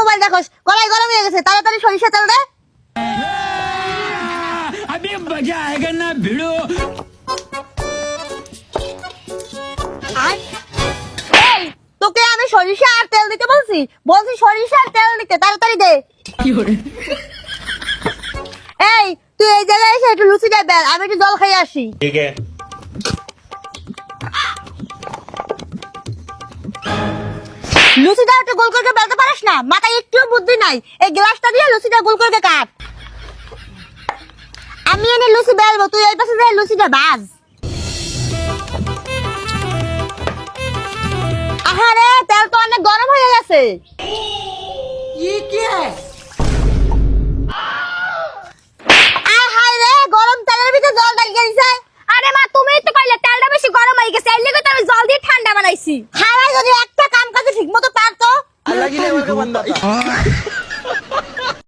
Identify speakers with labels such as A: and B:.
A: Mobile দেখোস, গলায় গরম হয়ে গেছে, তাড়াতাড়ি সরিষা তেল দে।
B: अभी मजा आएगा ना भिड़ो।
A: এই তোকে আমি সরিষা আর তেল দিতে বলছি, বলছি সরিষা আর তেল দিতে, তাড়াতাড়ি দে। এই তুই এই জায়গায় এসে একটু লুচি দে বেল, আমি একটু জল খেয়ে আসি।
C: ठीक है।
A: লুচিটা একটু গোল করে বেলতে পারিস না? মাথায় একটু বুদ্ধি নাই। এই গ্লাসটা দিয়ে লুচিটা গোল করে কাট। আমি এনে লুচি বেলবো, তুই এই পাশে যাই লুচিটা ভাজ। আহারে তেল তো অনেক গরম হয়ে গেছে। আহারে রে, গরম তেলের ভিতরে জল ঢালিয়ে দিছে।
D: আরে মা তুমিই তো কইলে তেলটা বেশি গরম হয়ে গেছে, এর লাগি তো আমি জল দিয়ে ঠান্ডা বানাইছি।
A: খাওয়াই যদি একটা কাম কাজে ঠিক মতো পারতো।
C: अलग ही लेवल का बंदा था।